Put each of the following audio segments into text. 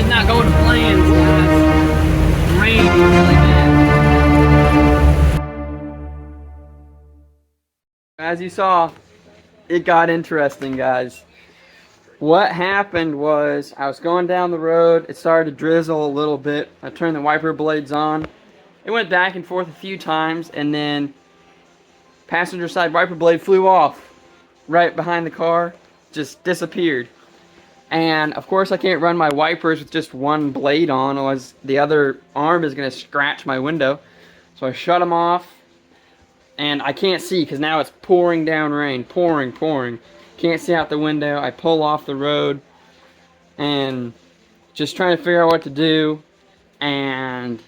did not go to plans, guys. Rain really bad. As you saw, it got interesting, guys. What happened was I was going down the road. It started to drizzle a little bit. I turned the wiper blades on. It went back and forth a few times, and then passenger side wiper blade flew off right behind the car, just disappeared. And of course I can't run my wipers with just one blade on, otherwise the other arm is going to scratch my window. So I shut them off, and I can't see because now it's pouring down rain, pouring. Can't see out the window. I pull off the road and just trying to figure out what to do, and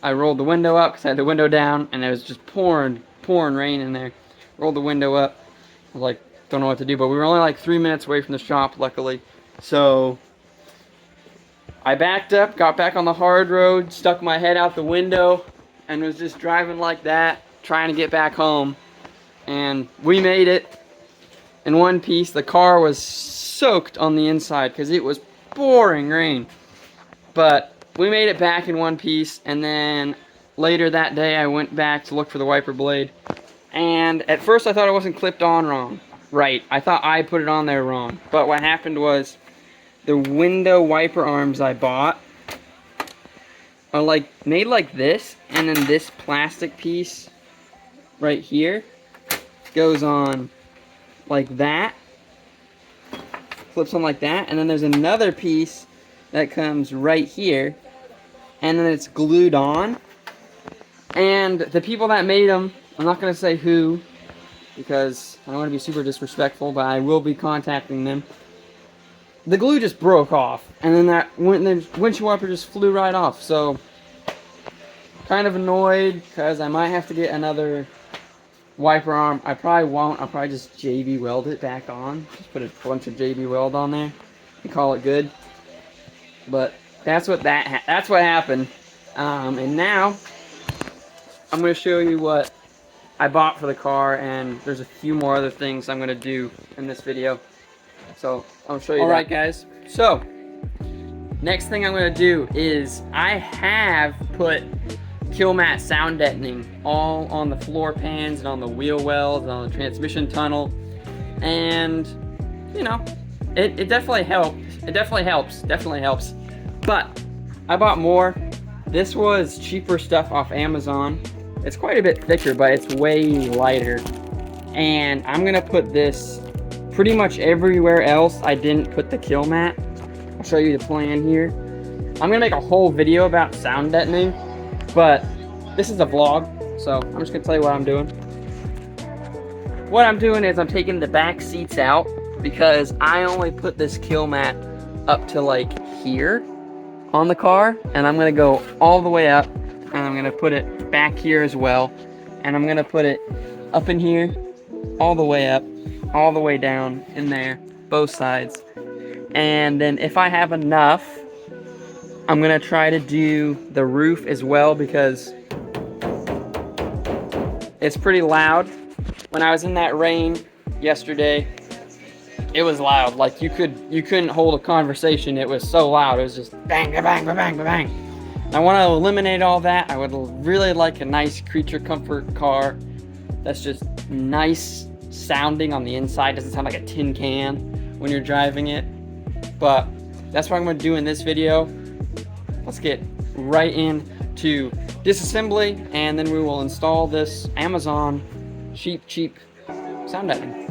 I rolled the window up because I had the window down and it was just pouring rain in there. Rolled the window up. I was like, don't know what to do, but we were only like 3 minutes away from the shop, luckily. So I backed up, got back on the hard road, stuck my head out the window, and was just driving like that, trying to get back home. And we made it in one piece. The car was soaked on the inside because it was pouring rain. But we made it back in one piece, and then later that day I went back to look for the wiper blade. And at first I thought it wasn't clipped on right. I thought I put it on there wrong. But what happened was the window wiper arms I bought are like made like this, and then this plastic piece right here goes on like that, flips on like that, and then there's another piece that comes right here, and then it's glued on. And the people that made them, I'm not going to say who because I don't want to be super disrespectful, but I will be contacting them. The glue just broke off, and then the windshield wiper just flew right off. So kind of annoyed because I might have to get another wiper arm. I probably won't. I'll probably just JB weld it back on. Just put a bunch of JB weld on there and call it good. But that's what happened. And now I'm going to show you what I bought for the car, and there's a few more other things I'm going to do in this video. So I'll show you that. Alright guys, so next thing I'm going to do is I have put Killmat sound deadening all on the floor pans and on the wheel wells and on the transmission tunnel, and you know, it definitely helped. It definitely helps. But I bought more. This was cheaper stuff off Amazon. It's quite a bit thicker, but it's way lighter. And I'm gonna put this pretty much everywhere else I didn't put the Killmat. I'll show you the plan here. I'm gonna make a whole video about sound deadening, but this is a vlog, so I'm just gonna tell you what I'm doing. What I'm doing is I'm taking the back seats out because I only put this Killmat up to like here on the car, and I'm gonna go all the way up, and I'm gonna put it back here as well, and I'm gonna put it up in here, all the way up, all the way down in there, both sides. And then if I have enough, I'm gonna try to do the roof as well because it's pretty loud. When I was in that rain yesterday, it was loud. Like you couldn't hold a conversation. It was so loud. It was just bang, bang, bang, bang, bang. I want to eliminate all that. I would really like a nice creature comfort car that's just nice sounding on the inside. Doesn't sound like a tin can when you're driving it. But that's what I'm going to do in this video. Let's get right into disassembly, and then we will install this Amazon cheap sound deadening.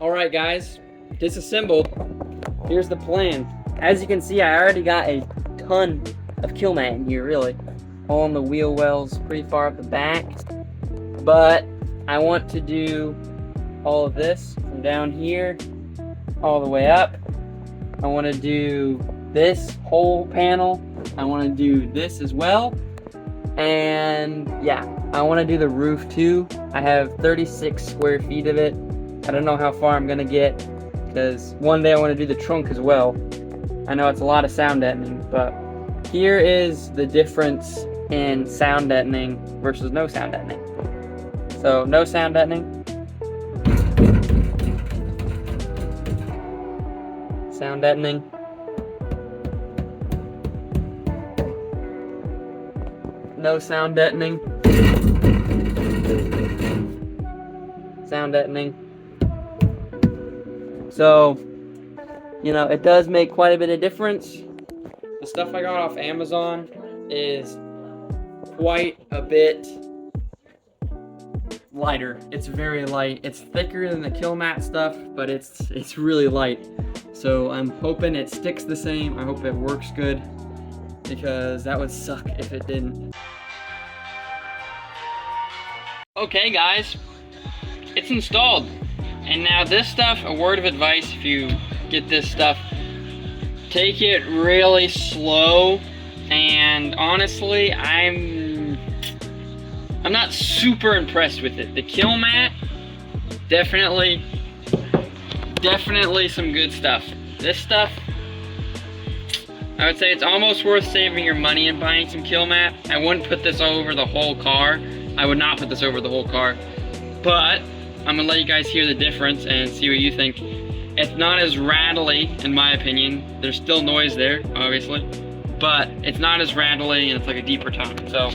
Alright guys, disassembled. Here's the plan. As you can see, I already got a ton of Killmat in here, really. All on the wheel wells, pretty far up the back. But I want to do all of this from down here all the way up. I want to do this whole panel. I want to do this as well. And yeah, I want to do the roof too. I have 36 square feet of it. I don't know how far I'm gonna get, because one day I want to do the trunk as well. I know it's a lot of sound deadening, but here is the difference in sound deadening versus no sound deadening. So no sound deadening. Sound deadening. No sound deadening. Sound deadening. So, you know, it does make quite a bit of difference. The stuff I got off Amazon is quite a bit lighter. It's very light. It's thicker than the Killmat stuff, but it's really light. So I'm hoping it sticks the same. I hope it works good, because that would suck if it didn't. Okay guys, it's installed. And now this stuff, a word of advice if you get this stuff, take it really slow. And honestly, I'm not super impressed with it. The Killmat, definitely some good stuff. This stuff, I would say it's almost worth saving your money and buying some Killmat. I wouldn't put this over the whole car. I would not put this over the whole car. But I'm gonna let you guys hear the difference and see what you think. It's not as rattly, in my opinion. There's still noise there, obviously, but it's not as rattly and it's like a deeper tone. So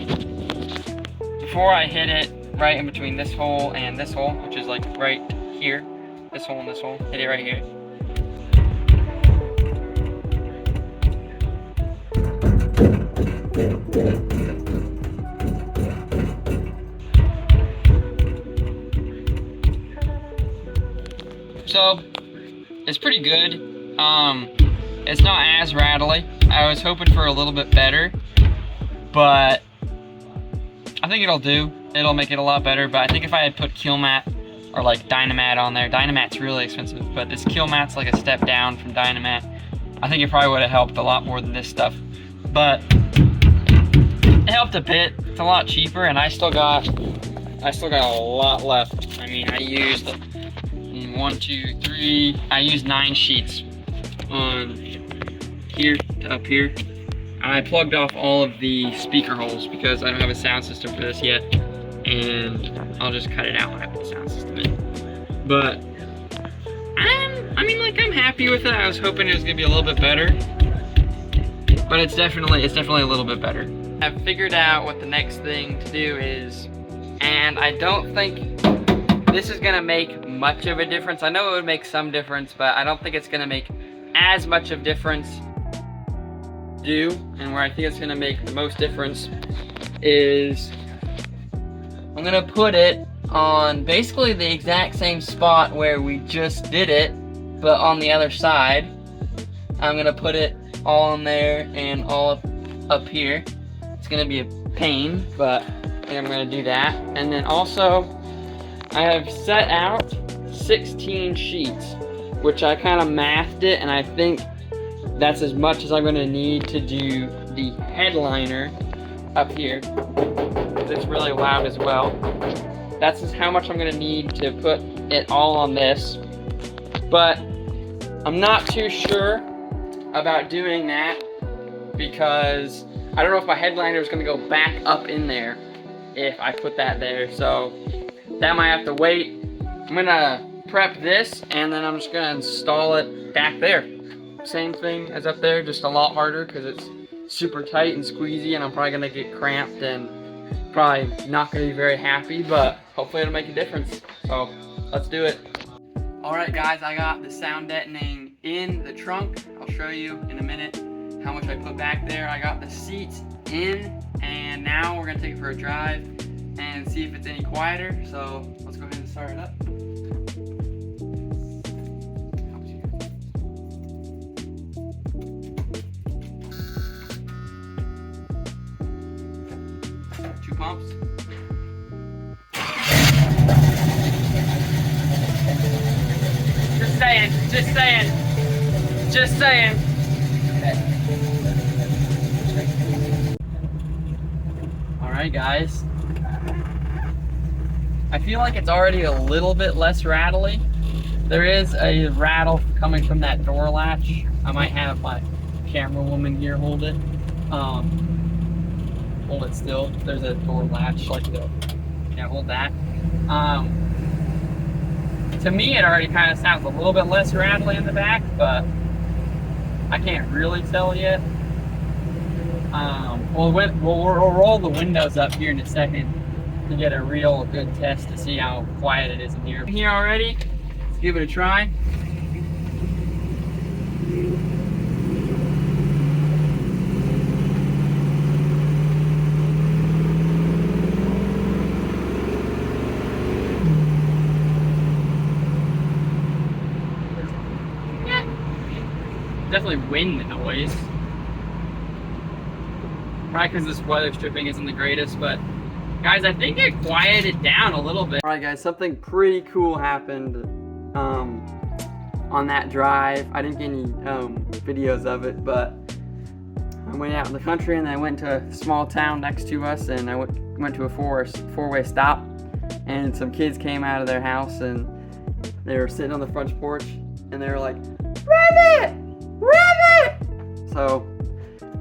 before I hit it right in between this hole and this hole, which is like right here, this hole and this hole, hit it right here. So it's pretty good. It's not as rattly. I was hoping for a little bit better, but I think it'll do. It'll make it a lot better. But I think if I had put Killmat or like Dynamat on there, Dynamat's really expensive, but this Killmat's like a step down from Dynamat. I think it probably would have helped a lot more than this stuff, but it helped a bit. It's a lot cheaper, and I still got a lot left. I mean, I used 1, 2, 3. I used 9 sheets on here to up here. And I plugged off all of the speaker holes because I don't have a sound system for this yet, and I'll just cut it out when I put the sound system in. But I'm happy with it. I was hoping it was gonna be a little bit better, but it's definitely a little bit better. I've figured out what the next thing to do is, and I don't think this is gonna make much of a difference. I know it would make some difference, but I don't think it's gonna make as much of difference and where I think it's gonna make the most difference is I'm gonna put it on basically the exact same spot where we just did it, but on the other side. I'm gonna put it all in there and all up here. It's gonna be a pain, but I think I'm gonna do that. And then also, I have set out 16 sheets, which I kind of mathed it, and I think that's as much as I'm gonna need to do the headliner up here. It's really loud as well. That's just how much I'm gonna need to put it all on this. But I'm not too sure about doing that because I don't know if my headliner is gonna go back up in there if I put that there. So that might have to wait. I'm gonna prep this and then I'm just gonna install it back there. Same thing as up there, just a lot harder because it's super tight and squeezy, and I'm probably gonna get cramped and probably not gonna be very happy, but hopefully it'll make a difference. So let's do it. All right guys, I got the sound deadening in the trunk. I'll show you in a minute how much I put back there. I got the seats in, and now we're gonna take it for a drive and see if it's any quieter. So let's go ahead and start it up. 2 pumps. Just saying, just saying, just saying. All right, guys. I feel like it's already a little bit less rattly, There is a rattle coming from that door latch. I might have my camera woman here hold it. Hold it still. There's a door latch, like hold that. To me, it already kind of sounds a little bit less rattly in the back, but I can't really tell yet. We'll roll the windows up here in a second to get a real good test to see how quiet it is in here. Here already, let's give it a try. Definitely wind noise. Probably because this weather stripping isn't the greatest, but guys, I think it quieted down a little bit. All right, guys, something pretty cool happened on that drive. I didn't get any videos of it, but I went out in the country and I went to a small town next to us, and I went to a four-way stop, and some kids came out of their house and they were sitting on the front porch and they were like, "Rev it! Rev it!" So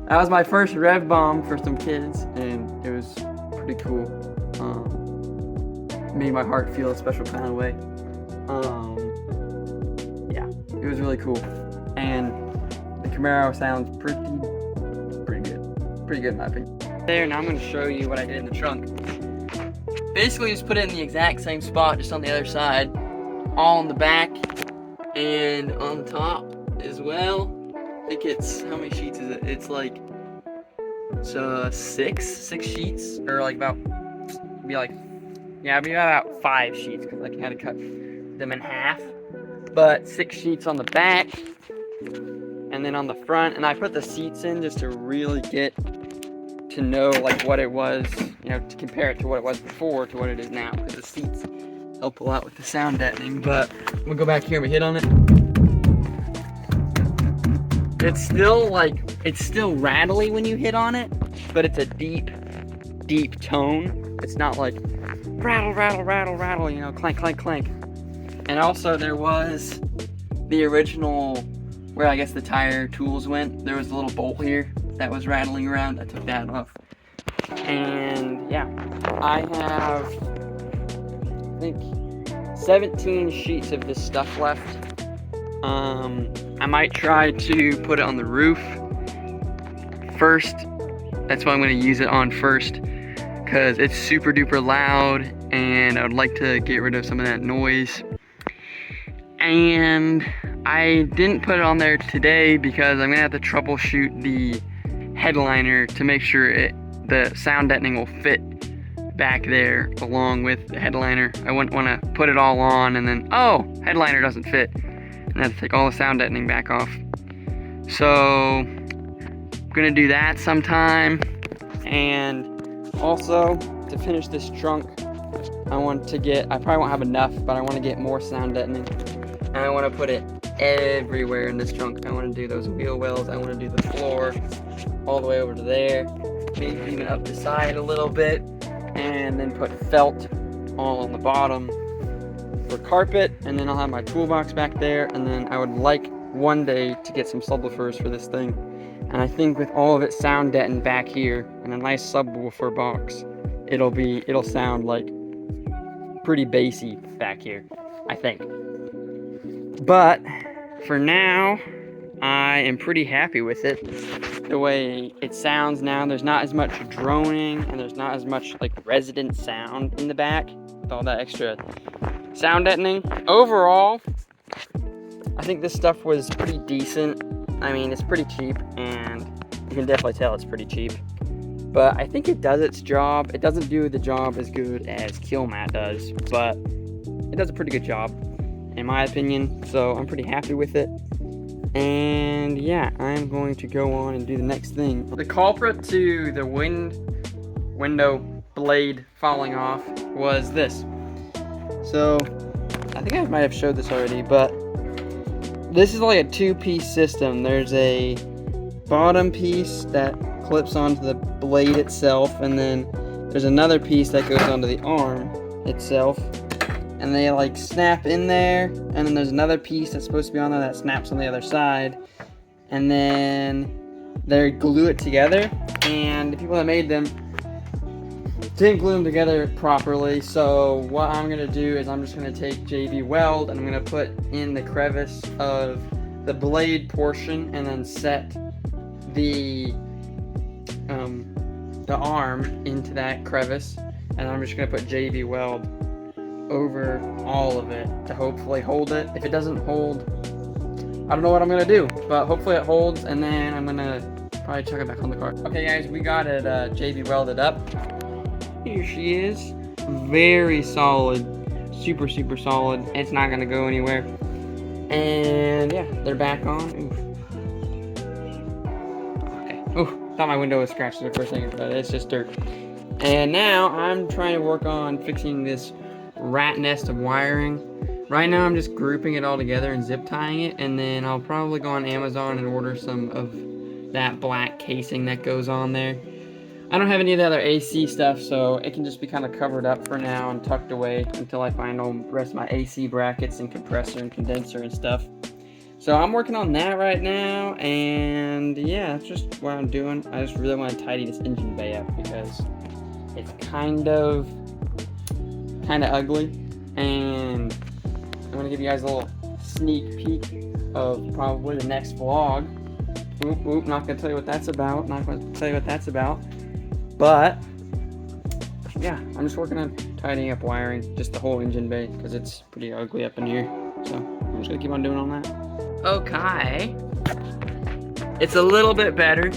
that was my first rev bomb for some kids, and it was pretty cool. Made my heart feel a special kind of way. Yeah, it was really cool, and the Camaro sounds pretty good in my opinion. There, now I'm going to show you what I did in the trunk. Basically, just put it in the exact same spot, just on the other side, all on the back and on the top as well. I think it's, how many sheets is it? It's like six sheets, or like it'd be about 5 sheets, because I had to cut them in half. But 6 sheets on the back, and then on the front, and I put the seats in just to really get to know like what it was, to compare it to what it was before to what it is now, because the seats help a lot with the sound deadening. But we'll go back here and we hit on it. It's still rattly when you hit on it, but it's a deep tone. It's not like rattle, clank, clank, clank. And also there was the original, where I guess the tire tools went, there was a little bolt here that was rattling around. I took that off. And yeah, I have, I think, 17 sheets of this stuff left. I might try to put it on the roof first. That's what I'm going to use it on first, because it's super duper loud and I would like to get rid of some of that noise. And I didn't put it on there today because I'm going to have to troubleshoot the headliner to make sure the sound deadening will fit back there along with the headliner. I wouldn't want to put it all on and then, oh, headliner doesn't fit, and I have to take all the sound deadening back off. So I'm gonna do that sometime. And also, to finish this trunk, I probably won't have enough, but I want to get more sound deadening, and I want to put it everywhere in this trunk. I want to do those wheel wells, I want to do the floor all the way over to there, maybe even up the side a little bit, and then put felt all on the bottom for carpet. And then I'll have my toolbox back there, and then I would like one day to get some subwoofers for this thing. And I think with all of it sound deadened back here and a nice subwoofer box, it'll sound like pretty bassy back here, I think. But for now, I am pretty happy with it. The way it sounds now, there's not as much droning and there's not as much like resident sound in the back with all that extra sound deadening. Overall, I think this stuff was pretty decent. I mean, it's pretty cheap, and you can definitely tell it's pretty cheap. But I think it does its job. It doesn't do the job as good as Killmat does, but it does a pretty good job, in my opinion. So I'm pretty happy with it. And yeah, I'm going to go on and do the next thing. The culprit to the window blade falling off was this. So I think I might have showed this already, but this is like a 2-piece system. There's a bottom piece that clips onto the blade itself, and then there's another piece that goes onto the arm itself. and they like snap in there, and then there's another piece that's supposed to be on there that snaps on the other side, and then they glue it together, and the people that made them didn't glue them together properly. So what I'm gonna do is I'm just gonna take JB Weld and I'm gonna put in the crevice of the blade portion and then set the arm into that crevice, and I'm just gonna put JB Weld over all of it to hopefully hold it. If it doesn't hold, I don't know what I'm gonna do, but hopefully it holds, and then I'm gonna probably chuck it back on the car. Okay guys, we got it JB welded up. Here she is. Very solid. Super solid. It's not gonna go anywhere. And yeah, they're back on. Oof. Okay. Ooh, thought my window was scratched there for a second, but it's just dirt. And now I'm trying to work on fixing this rat nest of wiring. Right now I'm just grouping it all together and zip tying it, and then I'll probably go on Amazon and order some of that black casing that goes on there. I don't have any of the other AC stuff, so it can just be kind of covered up for now and tucked away until I find all the rest of my AC brackets and compressor and condenser and stuff. So I'm working on that right now, and yeah, that's just what I'm doing. I just really want to tidy this engine bay up because it's kind of ugly, and I'm gonna give you guys a little sneak peek of probably the next vlog. Oop, not gonna tell you what that's about. But yeah, I'm just working on tidying up wiring, just the whole engine bay, because it's pretty ugly up in here. So I'm just gonna keep on doing all that. Okay, it's a little bit better,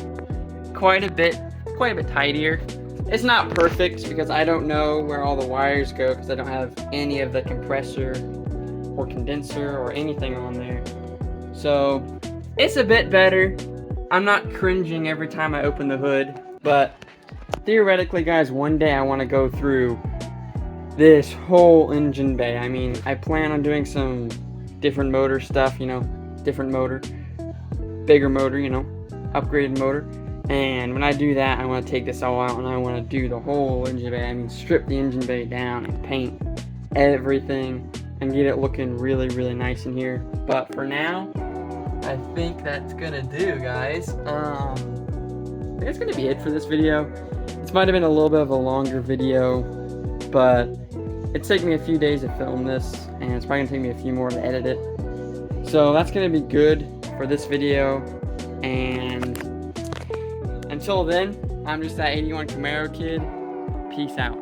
quite a bit tidier. It's not perfect because I don't know where all the wires go because I don't have any of the compressor or condenser or anything on there. So it's a bit better. I'm not cringing every time I open the hood, but theoretically, guys, one day I want to go through this whole engine bay. I mean, I plan on doing some different motor stuff, you know, different motor, bigger motor, you know, upgraded motor. And when I do that, I want to take this all out and I want to do the whole engine bay. I mean, strip the engine bay down and paint everything and get it looking really nice in here. But for now, I think that's gonna do, guys. I think that's gonna be it for this video. This might have been a little bit of a longer video, but it's taken me a few days to film this, and it's probably gonna take me a few more to edit it. So that's gonna be good for this video, and until then, I'm just that 81 Camaro kid. Peace out.